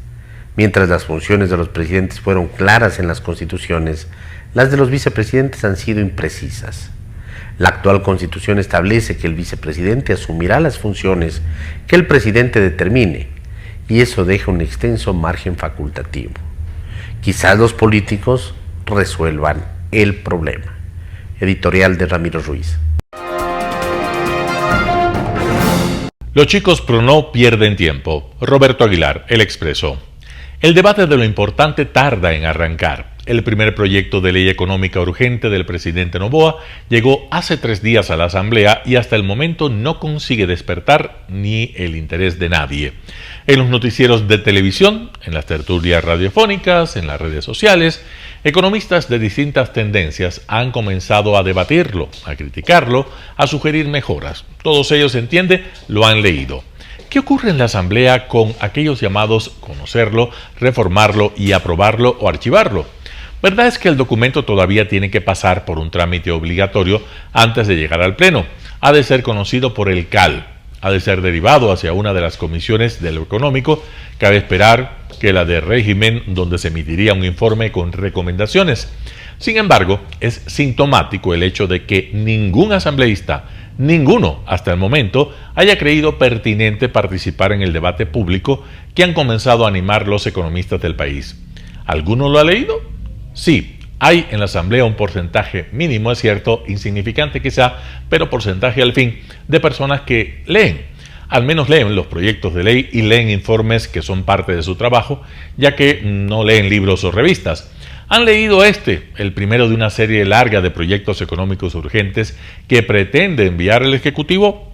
Mientras las funciones de los presidentes fueron claras en las constituciones, las de los vicepresidentes han sido imprecisas. La actual Constitución establece que el vicepresidente asumirá las funciones que el presidente determine, y eso deja un extenso margen facultativo. Quizás los políticos resuelvan el problema. Editorial de Ramiro Ruiz. Los chicos pro no pierden tiempo. Roberto Aguilar, El Expreso. El debate de lo importante tarda en arrancar. El primer proyecto de ley económica urgente del presidente Noboa llegó hace 3 días a la Asamblea y hasta el momento no consigue despertar ni el interés de nadie. En los noticieros de televisión, en las tertulias radiofónicas, en las redes sociales, economistas de distintas tendencias han comenzado a debatirlo, a criticarlo, a sugerir mejoras. Todos ellos, se entiende, lo han leído. ¿Qué ocurre en la Asamblea con aquellos llamados conocerlo, reformarlo y aprobarlo o archivarlo? Verdad es que el documento todavía tiene que pasar por un trámite obligatorio antes de llegar al Pleno. Ha de ser conocido por el CAL, ha de ser derivado hacia una de las comisiones de lo económico. Cabe esperar que la de régimen, donde se emitiría un informe con recomendaciones. Sin embargo, es sintomático el hecho de que ningún asambleísta, ninguno hasta el momento, haya creído pertinente participar en el debate público que han comenzado a animar los economistas del país. ¿Alguno lo ha leído? Sí, hay en la Asamblea un porcentaje mínimo, es cierto, insignificante quizá, pero porcentaje al fin, de personas que leen. Al menos leen los proyectos de ley y leen informes que son parte de su trabajo, ya que no leen libros o revistas. Han leído el primero de una serie larga de proyectos económicos urgentes que pretende enviar el Ejecutivo,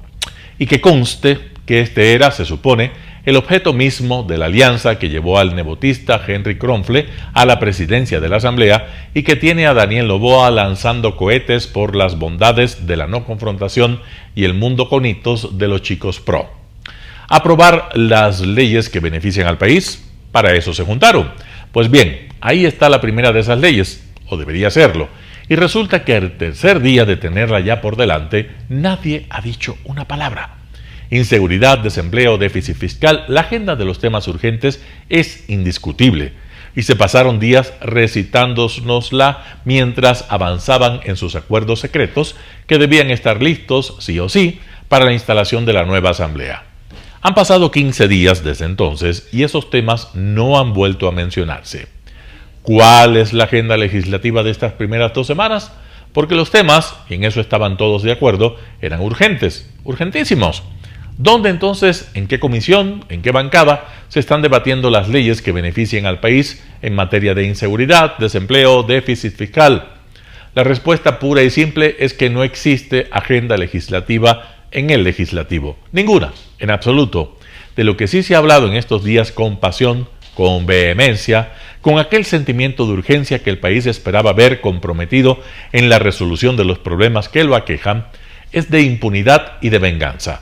y que conste que este era, se supone, el objeto mismo de la alianza que llevó al nebotista Henry Kronfle a la presidencia de la Asamblea y que tiene a Daniel Noboa lanzando cohetes por las bondades de la no confrontación y el mundo con hitos de los chicos pro. Aprobar las leyes que benefician al país, para eso se juntaron. Pues bien, ahí está la primera de esas leyes, o debería serlo, y resulta que al tercer día de tenerla ya por delante, nadie ha dicho una palabra. Inseguridad, desempleo, déficit fiscal, la agenda de los temas urgentes es indiscutible, y se pasaron días recitándonosla mientras avanzaban en sus acuerdos secretos que debían estar listos, sí o sí, para la instalación de la nueva Asamblea. Han pasado 15 días desde entonces y esos temas no han vuelto a mencionarse. ¿Cuál es la agenda legislativa de estas primeras 2 semanas? Porque los temas, y en eso estaban todos de acuerdo, eran urgentes, urgentísimos. ¿Dónde entonces, en qué comisión, en qué bancada se están debatiendo las leyes que beneficien al país en materia de inseguridad, desempleo, déficit fiscal? La respuesta pura y simple es que no existe agenda legislativa en el legislativo. Ninguna, en absoluto. De lo que sí se ha hablado en estos días con pasión, con vehemencia, con aquel sentimiento de urgencia que el país esperaba ver comprometido en la resolución de los problemas que lo aquejan, es de impunidad y de venganza.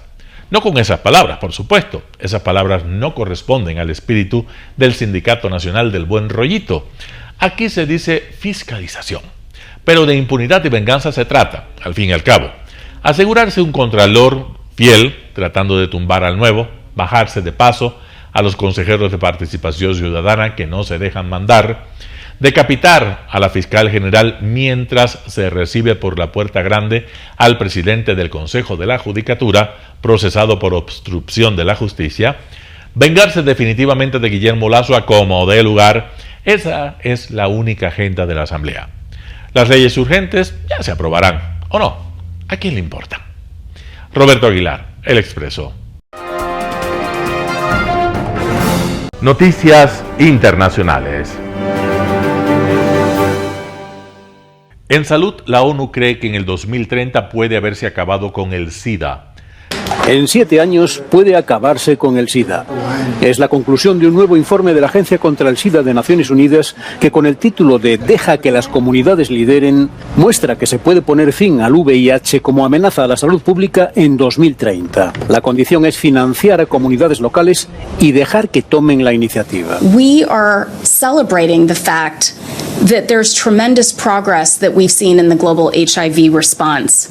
No con esas palabras, por supuesto. Esas palabras no corresponden al espíritu del Sindicato Nacional del Buen Rollito. Aquí se dice fiscalización. Pero de impunidad y venganza se trata, al fin y al cabo. Asegurarse un contralor fiel, tratando de tumbar al nuevo, bajarse de paso a los consejeros de participación ciudadana que no se dejan mandar, decapitar a la fiscal general mientras se recibe por la puerta grande al presidente del Consejo de la Judicatura, procesado por obstrucción de la justicia, vengarse definitivamente de Guillermo Lazo a como dé lugar. Esa es la única agenda de la Asamblea. Las leyes urgentes ya se aprobarán, ¿o no? ¿A quién le importa? Roberto Aguilar, El Expreso. Noticias internacionales. En salud, la ONU cree que en el 2030 puede haberse acabado con el SIDA. En 7 años puede acabarse con el SIDA. Es la conclusión de un nuevo informe de la Agencia contra el SIDA de Naciones Unidas que, con el título de Deja que las comunidades lideren, muestra que se puede poner fin al VIH como amenaza a la salud pública en 2030. La condición es financiar a comunidades locales y dejar que tomen la iniciativa. We are celebrating the fact that there's tremendous progress that we've seen in the global HIV response.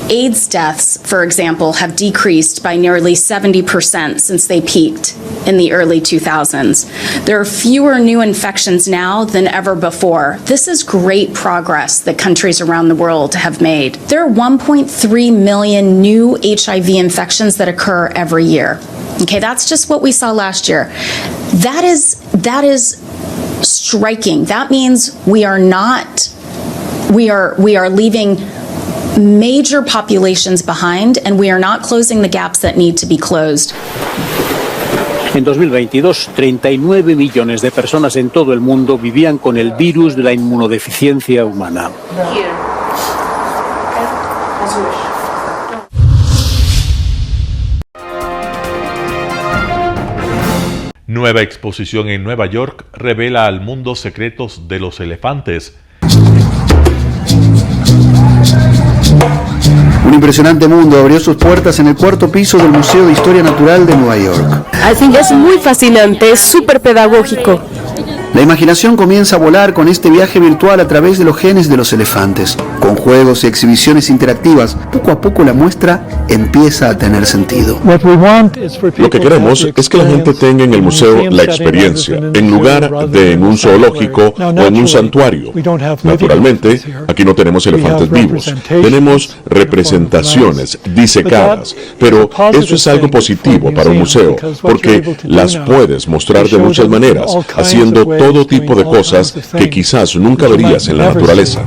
AIDS deaths, for example, have decreased by nearly 70% since they peaked in the early 2000s. There are fewer new infections now than ever before. This is great progress that countries around the world have made. There are 1.3 million new HIV infections that occur every year. Okay, that's just what we saw last year. That is striking. That means we are leaving major populations behind, and we are not closing the gaps that need to be closed. En 2022, 39 millones de personas en todo el mundo vivían con el virus de la inmunodeficiencia humana. Nueva exposición en Nueva York revela al mundo secretos de los elefantes. Un impresionante mundo abrió sus puertas en el 4º piso del Museo de Historia Natural de Nueva York. Es muy fascinante, es súper pedagógico. La imaginación comienza a volar con este viaje virtual a través de los genes de los elefantes. Con juegos y exhibiciones interactivas, poco a poco la muestra empieza a tener sentido. Lo que queremos es que la gente tenga en el museo la experiencia, en lugar de en un zoológico o en un santuario. Naturalmente, aquí no tenemos elefantes vivos, tenemos representaciones disecadas, pero eso es algo positivo para un museo, porque las puedes mostrar de muchas maneras, haciendo todo tipo de cosas que quizás nunca verías en la naturaleza.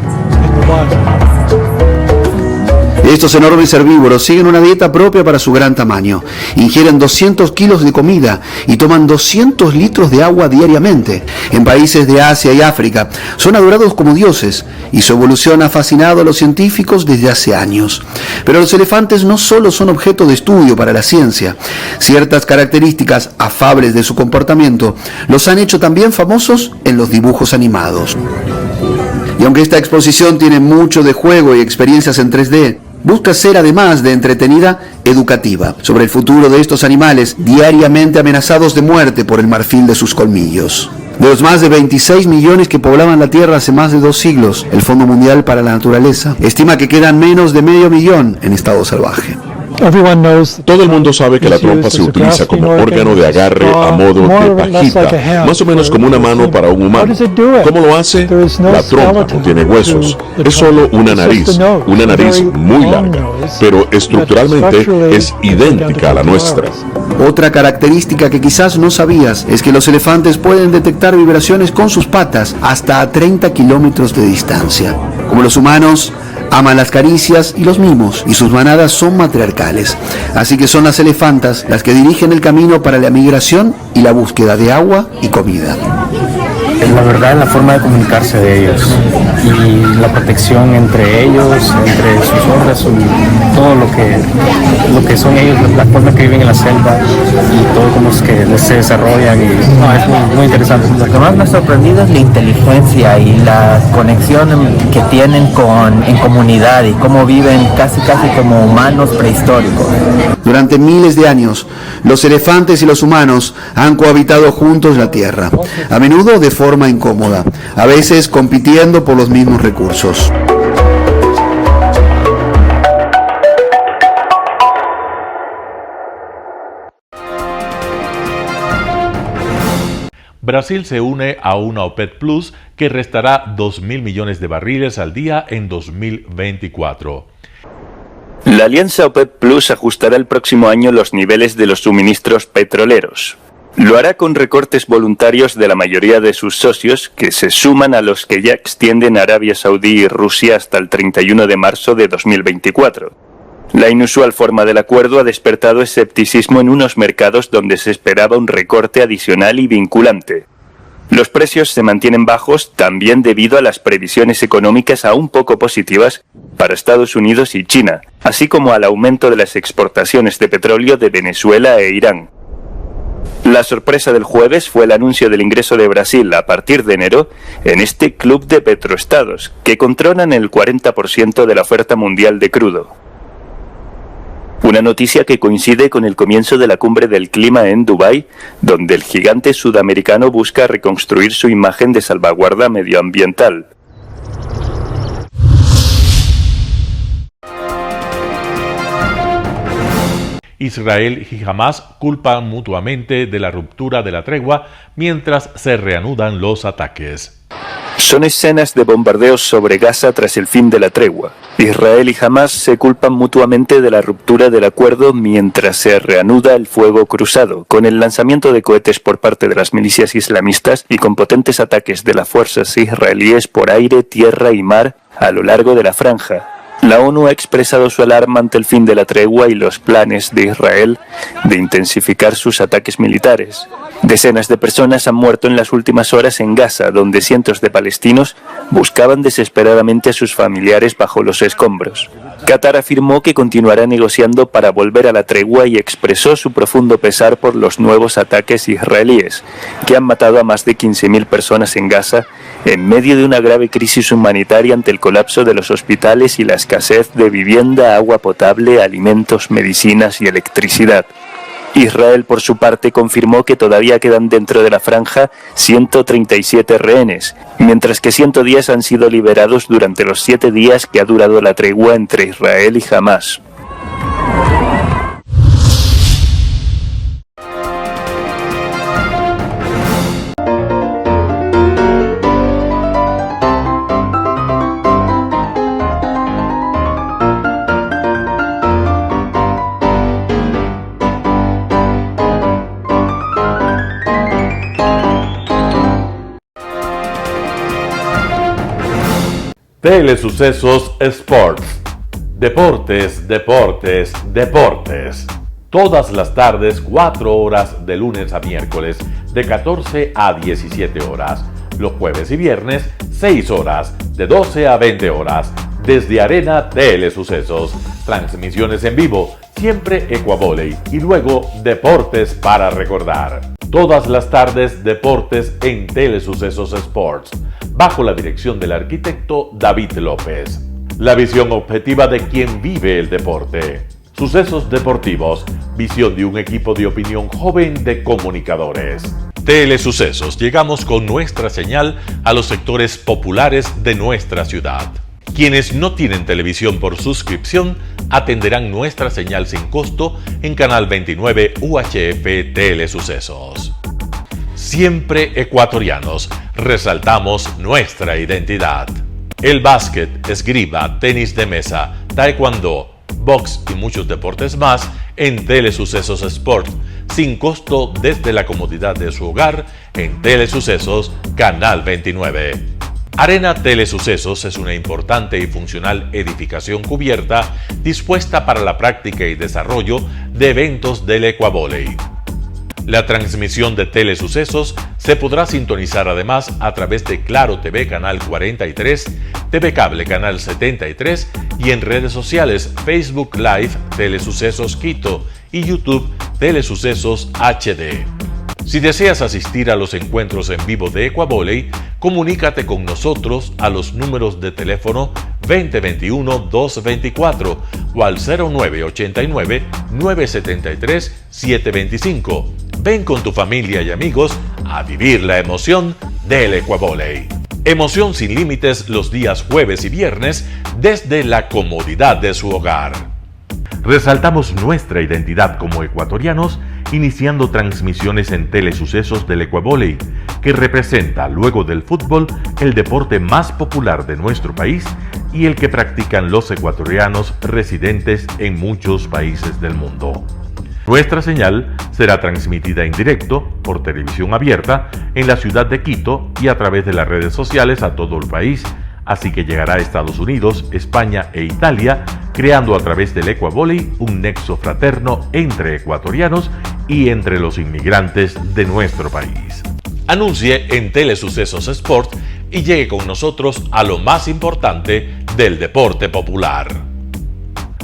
Estos enormes herbívoros siguen una dieta propia para su gran tamaño. Ingieren 200 kilos de comida y toman 200 litros de agua diariamente. En países de Asia y África son adorados como dioses y su evolución ha fascinado a los científicos desde hace años. Pero los elefantes no solo son objeto de estudio para la ciencia. Ciertas características afables de su comportamiento los han hecho también famosos en los dibujos animados. Y aunque esta exposición tiene mucho de juego y experiencias en 3D, busca ser, además de entretenida, educativa, sobre el futuro de estos animales diariamente amenazados de muerte por el marfil de sus colmillos. De los más de 26 millones que poblaban la Tierra hace más de 2 siglos, el Fondo Mundial para la Naturaleza estima que quedan menos de medio millón en estado salvaje. Todo el mundo sabe que la trompa se utiliza como órgano de agarre a modo de pajita, más o menos como una mano para un humano. ¿Cómo lo hace? La trompa no tiene huesos, es solo una nariz muy larga, pero estructuralmente es idéntica a la nuestra. Otra característica que quizás no sabías es que los elefantes pueden detectar vibraciones con sus patas hasta a 30 kilómetros de distancia. Como los humanos, aman las caricias y los mimos, y sus manadas son matriarcales. Así que son las elefantas las que dirigen el camino para la migración y la búsqueda de agua y comida. La verdad es la forma de comunicarse de ellos y la protección entre ellos, entre sus hordas, todo lo que son ellos, la forma que viven en la selva y todo cómo es que se desarrollan. Es muy interesante. Lo que más me ha sorprendido es la inteligencia y la conexión que tienen en comunidad y cómo viven casi como humanos prehistóricos. Durante miles de años, los elefantes y los humanos han cohabitado juntos la Tierra, a menudo de forma incómoda, a veces compitiendo por los mismos recursos. Brasil se une a una OPEC Plus que restará 2.000 millones de barriles al día en 2024. La alianza OPEC Plus ajustará el próximo año los niveles de los suministros petroleros. Lo hará con recortes voluntarios de la mayoría de sus socios, que se suman a los que ya extienden Arabia Saudí y Rusia hasta el 31 de marzo de 2024. La inusual forma del acuerdo ha despertado escepticismo en unos mercados donde se esperaba un recorte adicional y vinculante. Los precios se mantienen bajos también debido a las previsiones económicas aún poco positivas para Estados Unidos y China, así como al aumento de las exportaciones de petróleo de Venezuela e Irán. La sorpresa del jueves fue el anuncio del ingreso de Brasil a partir de enero en este club de petroestados, que controlan el 40% de la oferta mundial de crudo. Una noticia que coincide con el comienzo de la cumbre del clima en Dubái, donde el gigante sudamericano busca reconstruir su imagen de salvaguarda medioambiental. Israel y Hamas culpan mutuamente de la ruptura de la tregua mientras se reanudan los ataques. Son escenas de bombardeos sobre Gaza tras el fin de la tregua. Israel y Hamas se culpan mutuamente de la ruptura del acuerdo mientras se reanuda el fuego cruzado, con el lanzamiento de cohetes por parte de las milicias islamistas y con potentes ataques de las fuerzas israelíes por aire, tierra y mar a lo largo de la franja. La ONU ha expresado su alarma ante el fin de la tregua y los planes de Israel de intensificar sus ataques militares. Decenas de personas han muerto en las últimas horas en Gaza, donde cientos de palestinos buscaban desesperadamente a sus familiares bajo los escombros. Qatar afirmó que continuará negociando para volver a la tregua y expresó su profundo pesar por los nuevos ataques israelíes, que han matado a más de 15.000 personas en Gaza en medio de una grave crisis humanitaria ante el colapso de los hospitales y la escasez de vivienda, agua potable, alimentos, medicinas y electricidad. Israel, por su parte, confirmó que todavía quedan dentro de la franja 137 rehenes, mientras que 110 han sido liberados durante los 7 días que ha durado la tregua entre Israel y Hamas. Telesucesos Sports. Deportes, deportes, deportes. Todas las tardes, 4 horas de lunes a miércoles, de 14 a 17 horas. Los jueves y viernes, 6 horas, de 12 a 20 horas. Desde Arena Telesucesos. Transmisiones en vivo, siempre Ecuavoley. Y luego, deportes para recordar. Todas las tardes, deportes en Telesucesos Sports, bajo la dirección del arquitecto David López. La visión objetiva de quien vive el deporte. Sucesos deportivos, visión de un equipo de opinión joven de comunicadores. Telesucesos, llegamos con nuestra señal a los sectores populares de nuestra ciudad. Quienes no tienen televisión por suscripción atenderán nuestra señal sin costo en Canal 29 UHF Telesucesos. Siempre ecuatorianos, resaltamos nuestra identidad. El básquet, esgrima, tenis de mesa, taekwondo, box y muchos deportes más en Telesucesos Sport, sin costo desde la comodidad de su hogar en Telesucesos Canal 29. Arena Telesucesos es una importante y funcional edificación cubierta dispuesta para la práctica y desarrollo de eventos del Ecuavóley. La transmisión de Telesucesos se podrá sintonizar además a través de Claro TV Canal 43, TV Cable Canal 73 y en redes sociales Facebook Live Telesucesos Quito y YouTube Telesucesos HD. Si deseas asistir a los encuentros en vivo de Ecuavóley, comunícate con nosotros a los números de teléfono 2021-224 o al 0989-973-725. Ven con tu familia y amigos a vivir la emoción del Ecuavóley. Emoción sin límites los días jueves y viernes desde la comodidad de su hogar. Resaltamos nuestra identidad como ecuatorianos iniciando transmisiones en Telesucesos del Ecuavóley, que representa, luego del fútbol, el deporte más popular de nuestro país y el que practican los ecuatorianos residentes en muchos países del mundo. Nuestra señal será transmitida en directo por televisión abierta en la ciudad de Quito y a través de las redes sociales a todo el país, así que llegará a Estados Unidos, España e Italia, creando a través del Ecuavóley un nexo fraterno entre ecuatorianos y entre los inmigrantes de nuestro país. Anuncie en Telesucesos Sport y llegue con nosotros a lo más importante del deporte popular.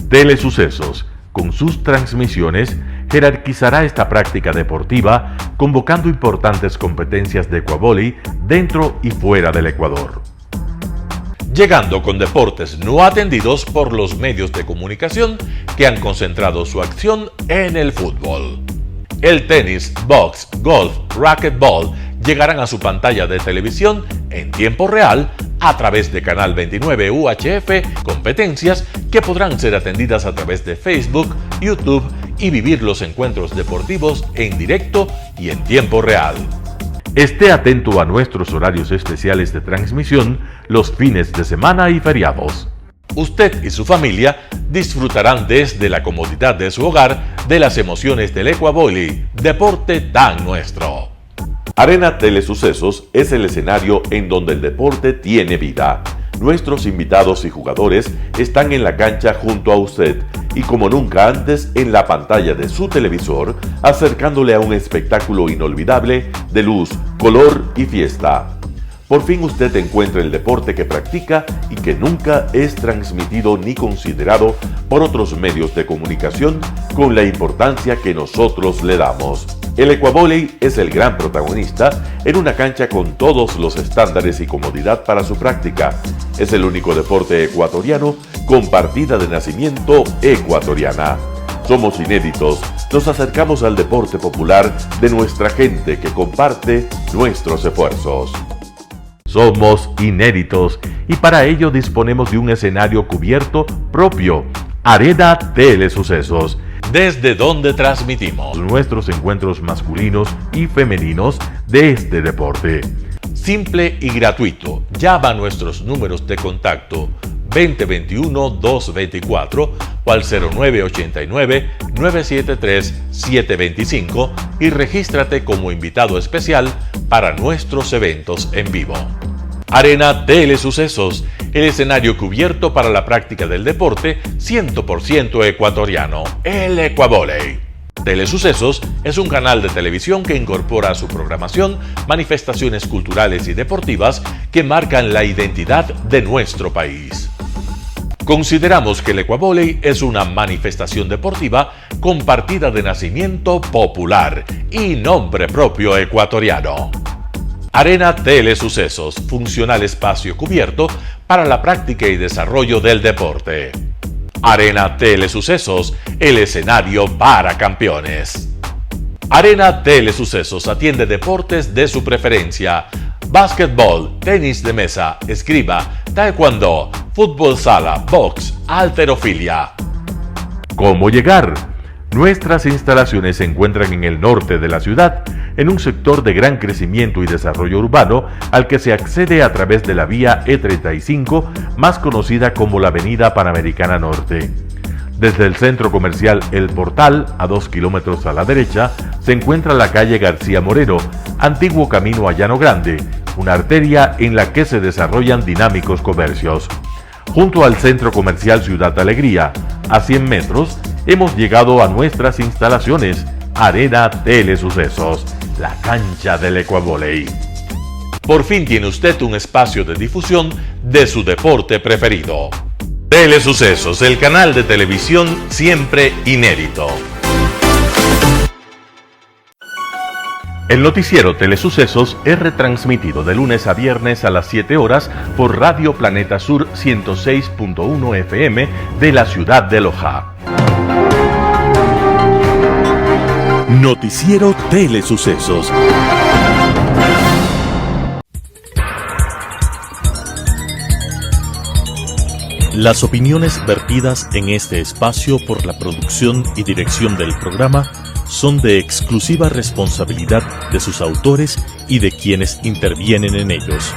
Telesucesos, con sus transmisiones, jerarquizará esta práctica deportiva, convocando importantes competencias de Ecuavóley dentro y fuera del Ecuador. Llegando con deportes no atendidos por los medios de comunicación que han concentrado su acción en el fútbol. El tenis, box, golf, racquetball llegarán a su pantalla de televisión en tiempo real a través de Canal 29 UHF, competencias que podrán ser atendidas a través de Facebook, YouTube y vivir los encuentros deportivos en directo y en tiempo real. Esté atento a nuestros horarios especiales de transmisión los fines de semana y feriados. Usted y su familia disfrutarán desde la comodidad de su hogar de las emociones del Ecuavóley, deporte tan nuestro. Arena Telesucesos es el escenario en donde el deporte tiene vida. Nuestros invitados y jugadores están en la cancha junto a usted y como nunca antes en la pantalla de su televisor, acercándole a un espectáculo inolvidable de luz, color y fiesta. Por fin usted encuentra el deporte que practica y que nunca es transmitido ni considerado por otros medios de comunicación con la importancia que nosotros le damos. El Ecuavóley es el gran protagonista en una cancha con todos los estándares y comodidad para su práctica. Es el único deporte ecuatoriano con partida de nacimiento ecuatoriana. Somos inéditos, nos acercamos al deporte popular de nuestra gente que comparte nuestros esfuerzos. Somos inéditos y para ello disponemos de un escenario cubierto propio, Arena Telesucesos, desde donde transmitimos nuestros encuentros masculinos y femeninos de este deporte. Simple y gratuito, llama a nuestros números de contacto 2021-224 o al 0989-973-725 y regístrate como invitado especial para nuestros eventos en vivo. Arena Telesucesos, el escenario cubierto para la práctica del deporte 100% ecuatoriano, el Ecuavóley. Telesucesos es un canal de televisión que incorpora a su programación manifestaciones culturales y deportivas que marcan la identidad de nuestro país. Consideramos que el Ecuavóley es una manifestación deportiva con partida de nacimiento popular y nombre propio ecuatoriano. Arena Telesucesos, funcional espacio cubierto para la práctica y desarrollo del deporte. Arena Telesucesos, el escenario para campeones. Arena Telesucesos atiende deportes de su preferencia: básquetbol, tenis de mesa, esgrima, taekwondo, fútbol sala, box, halterofilia. ¿Cómo llegar? Nuestras instalaciones se encuentran en el norte de la ciudad, en un sector de gran crecimiento y desarrollo urbano al que se accede a través de la vía E35, más conocida como la Avenida Panamericana Norte. Desde el centro comercial El Portal, a 2 kilómetros a la derecha, se encuentra la calle García Moreno, antiguo camino a Llano Grande, una arteria en la que se desarrollan dinámicos comercios. Junto al centro comercial Ciudad Alegría, a 100 metros, hemos llegado a nuestras instalaciones, Arena Telesucesos, la cancha del Ecuavóley. Por fin tiene usted un espacio de difusión de su deporte preferido. Telesucesos, el canal de televisión siempre inédito. El noticiero Telesucesos es retransmitido de lunes a viernes a las 7 horas por Radio Planeta Sur 106.1 FM de la ciudad de Loja. Noticiero Telesucesos. Las opiniones vertidas en este espacio por la producción y dirección del programa son de exclusiva responsabilidad de sus autores y de quienes intervienen en ellos.